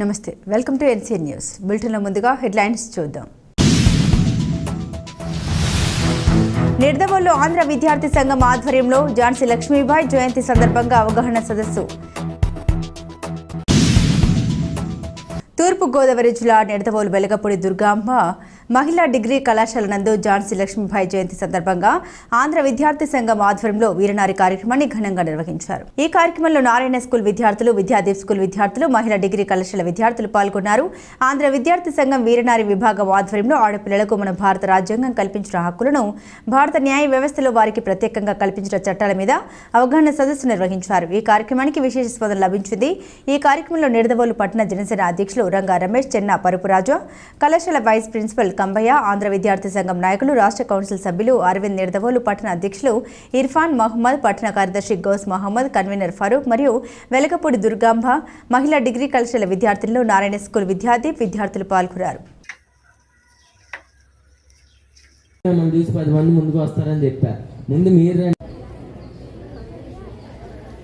నమస్తే, welcome to NCN news. బులెటిన్లో ముందుగా హెడ్లైన్స్ చూద్దాం. నిడదవోలు ఆంధ్ర విద్యార్థి సంఘం ఆధ్వర్యంలో ఝాన్సీ లక్ష్మీబాయి జయంతి సందర్భంగా అవగాహన సదస్సు. తూర్పు గోదావరి జిల్లా నిడదవోలు వెలగపూడి దుర్గాంబ మహిళా డిగ్రీ కళాశాల నందు ఝాన్సీ లక్ష్మీబాయి జయంతి సందర్భంగా ఆంధ్ర విద్యార్థి సంఘం ఆధ్వర్యంలో వీరనారి కార్యక్రమాన్ని ఘనంగా నిర్వహించారు. ఈ కార్యక్రమంలో నారాయణ స్కూల్ విద్యార్థులు, విద్యాదీప్ స్కూల్ విద్యార్థులు, మహిళా డిగ్రీ కళాశాల విద్యార్థులు పాల్గొన్నారు. ఆంధ్ర విద్యార్థి సంఘం వీరనారి విభాగం ఆధ్వర్యంలో ఆడపిల్లలకు మన భారత రాజ్యాంగం కల్పించిన హక్కులను, భారత న్యాయ వ్యవస్థలో వారికి ప్రత్యేకంగా కల్పించిన చట్టాల మీద అవగాహన సదస్సు నిర్వహించారు. ఈ కార్యక్రమానికి విశేష స్పందన లభించింది. ఈ కార్యక్రమంలో నిడదవోలు పట్టణ జనసేన అధ్యక్షులు రంగా రమేష్, చెన్న పరుపురాజు, కళాశాల వైస్ ప్రిన్సిపల్ కంబయ్య, ఆంధ్ర విద్యార్థి సంఘం నాయకులు, రాష్ట్ర కౌన్సిల్ సభ్యులు అరవింద్, నిడదవోలు పట్టణ అధ్యక్షులు ఇర్ఫాన్ మహమ్మద్, పట్టణ కార్యదర్శి గౌస్ మహమ్మద్, కన్వీనర్ ఫరూక్ మరియు వెలగపూడి దుర్గాంబ మహిళా డిగ్రీ కళాశాల విద్యార్థులు, నారాయణ స్కూల్ విద్యార్థులు పాల్గొన్నారు.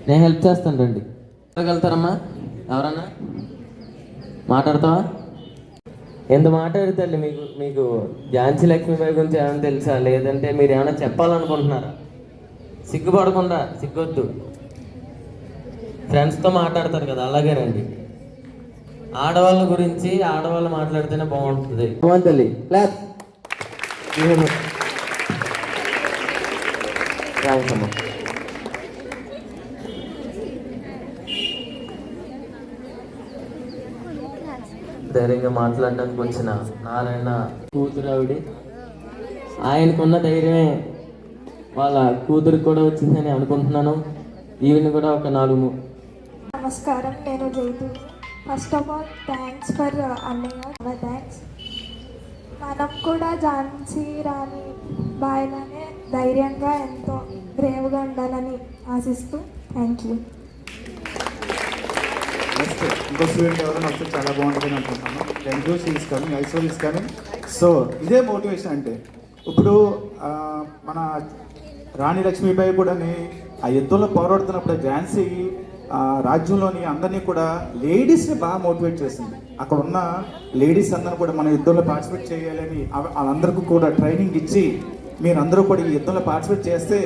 నేను హెల్ప్ చేస్తాను, రండి. వెళ్తారమ్మా, ఎవరన్నా మాట్లాడతావా? ఎంత మాట్లాడతారు? మీకు ఝాన్సీ లక్ష్మీబాయి గురించి ఏమైనా తెలుసా? లేదంటే మీరు ఏమైనా చెప్పాలనుకుంటున్నారా? సిగ్గుపడకుండా, సిగ్గొద్దు, ఫ్రెండ్స్తో మాట్లాడతారు కదా, అలాగే రండి. ఆడవాళ్ళ గురించి ఆడవాళ్ళు మాట్లాడితేనే బాగుంటుంది. బాగుంటుంది. రాయమ్మా. ధైర్యంగా మాట్లాడడానికి వచ్చిన నారాయణ కూతురు ఆవిడ, ఆయనకున్న ధైర్యమే వాళ్ళ కూతురికి కూడా వచ్చిందని అనుకుంటున్నాను. ఈవిని కూడా ఒక 4. నమస్కారం, నేను Jyothi. First of all thanks for అన్నయ్య, థ్యాంక్స్. మనం కూడా ఝాన్సీ రాణి బాయిలానే ధైర్యంగా ఎంతో బ్రేవ్గా ఉండాలని ఆశిస్తూ థ్యాంక్ యూ. ఇంకో స్టూడెంట్ ఎవరైనా వస్తే చాలా బాగుంటుందని అనుకుంటున్నాను. Thank you. She is coming, Aishwarya is coming. So ఇదే మోటివేషన్ అంటే, ఇప్పుడు మన రాణి లక్ష్మీబాయి కూడా ఆ యుద్ధంలో పోరాడుతున్నప్పుడు ఝాన్సీ రాజ్యంలోని అందరినీ కూడా లేడీస్ని బాగా మోటివేట్ చేసింది. అక్కడ ఉన్న లేడీస్ అందరూ కూడా మన యుద్ధంలో పార్టిసిపేట్ చేయాలని వాళ్ళందరికీ కూడా ట్రైనింగ్ ఇచ్చి, మీరందరూ కూడా ఈ యుద్ధంలో పార్టిసిపేట్ చేస్తే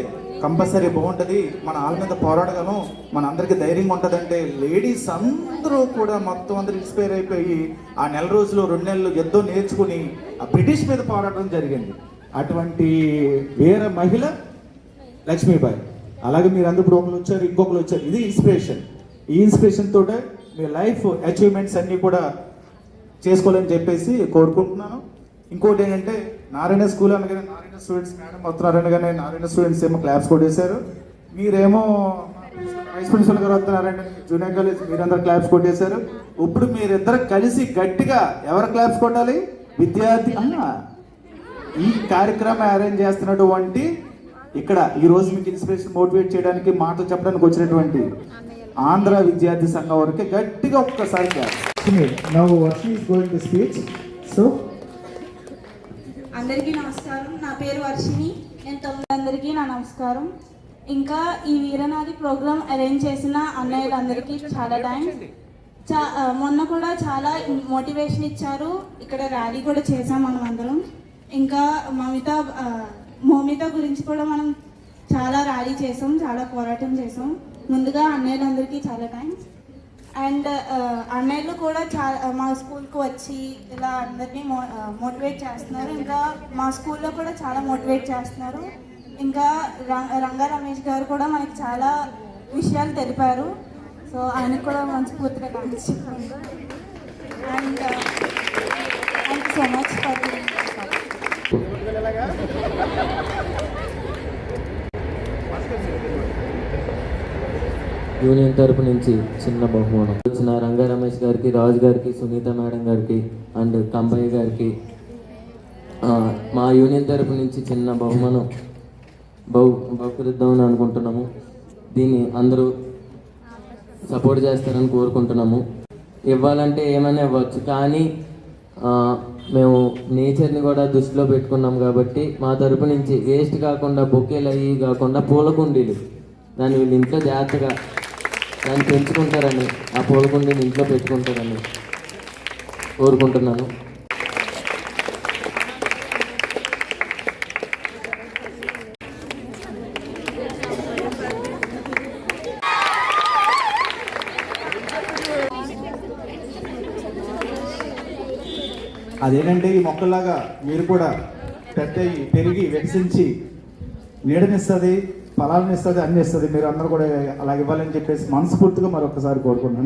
కంపల్సరీ బాగుంటుంది, మన వాళ్ళ మీద పోరాడగలం, మన అందరికీ ధైర్యంగా ఉంటుందంటే లేడీస్ అందరూ కూడా మొత్తం అందరూ ఇన్స్పైర్ అయిపోయి ఆ 4 రోజులు 2 నెలలు యుద్ధం నేర్చుకుని ఆ బ్రిటిష్ మీద పోరాడడం జరిగింది. అటువంటి వేరే మహిళ లక్ష్మీబాయి. అలాగే మీరు అందరూ ఇప్పుడు ఒకరు వచ్చారు, ఇంకొకరు వచ్చారు. ఇది ఇన్స్పిరేషన్. ఈ ఇన్స్పిరేషన్ తోటే మీ లైఫ్ అచీవ్మెంట్స్ అన్నీ కూడా చేసుకోవాలని చెప్పేసి కోరుకుంటున్నాను. ఇంకోటి ఏంటంటే, నారాయణ స్కూల్ అనగానే నారాయణ స్టూడెంట్స్ మేడం వస్తున్నారు అనగానే నారాయణ స్టూడెంట్స్ ఏమో క్లాప్స్ కొట్టేశారు. మీరేమో వైస్ ప్రిన్సిపల్ గారు వస్తున్నారంటే జూనియర్ కాలేజ్ మీరందరూ క్లాప్స్ కొట్టేశారు. ఇప్పుడు మీరిద్దరు కలిసి గట్టిగా ఎవరు క్లాప్స్ కొట్టాలి? విద్యార్థి. ఈ కార్యక్రమం అరేంజ్ చేస్తున్నటువంటి ఇక్కడ ఈరోజు మీకు ఇన్స్పిరేషన్ మోటివేట్ చేయడానికి మాటలు చెప్పడానికి వచ్చినటువంటి ఆంధ్ర విద్యార్థి సంఘం వరకు గట్టిగా ఒక్కసారి అందరికీ నమస్కారం. నా పేరు వర్షిని. నేను అందరికీ నా నమస్కారం. ఇంకా ఈ వీరనారి ప్రోగ్రామ్ అరేంజ్ చేసిన అన్నయ్యలందరికీ చాలా థ్యాంక్స్. మొన్న కూడా చాలా మోటివేషన్ ఇచ్చారు. ఇక్కడ ర్యాలీ కూడా చేసాం మనం అందరం. ఇంకా మౌమిత గురించి కూడా మనం చాలా ర్యాలీ చేసాం, చాలా పోరాటం చేసాం. ముందుగా అన్నయ్యలందరికీ చాలా థ్యాంక్స్. అండ్ అన్నయ్యలు కూడా చాలా మా స్కూల్కి వచ్చి ఇలా అందరినీ మోటివేట్ చేస్తున్నారు. ఇంకా మా స్కూల్లో కూడా చాలా మోటివేట్ చేస్తున్నారు. ఇంకా రంగా రమేష్ గారు కూడా మనకి చాలా విషయాలు తెలిపారు. సో ఆయనకు కూడా మనస్ఫూర్తిగా థ్యాంక్స్ చెప్పండి. And thank you so much for union తరపు నుంచి చిన్న బహుమానం వచ్చిన రంగా రమేష్ గారికి, రాజు గారికి, సునీత మేడం గారికి అండ్ కంబయ్య గారికి మా యూనియన్ తరపు నుంచి చిన్న బహుమానం బహుకరిద్దామని అనుకుంటున్నాము. దీన్ని అందరూ సపోర్ట్ చేస్తారని కోరుకుంటున్నాము. ఇవ్వాలంటే ఏమైనా ఇవ్వచ్చు, కానీ మేము నేచర్ని కూడా దృష్టిలో పెట్టుకున్నాం కాబట్టి మా తరపు నుంచి వేస్ట్ కాకుండా, బొకేలు అవి కాకుండా పూల కుండీలు, దాన్ని వీళ్ళు ఇంట్లో జాగ్రత్తగా దాన్ని పెంచుకుంటారని, ఆ పూల కుండీని ఇంట్లో పెట్టుకుంటారని కోరుకుంటున్నాను. అదేంటంటే ఈ మొక్కలాగా మీరు కూడా పెద్దయి పెరిగి వికసించి నీడనిస్తుంది, ఫలాలను ఇస్తుంది, అన్ని ఇస్తుంది. మీరు అందరూ కూడా అలా ఇవ్వాలని చెప్పేసి మనస్ఫూర్తిగా మరొకసారి కోరుకుంటున్నాను.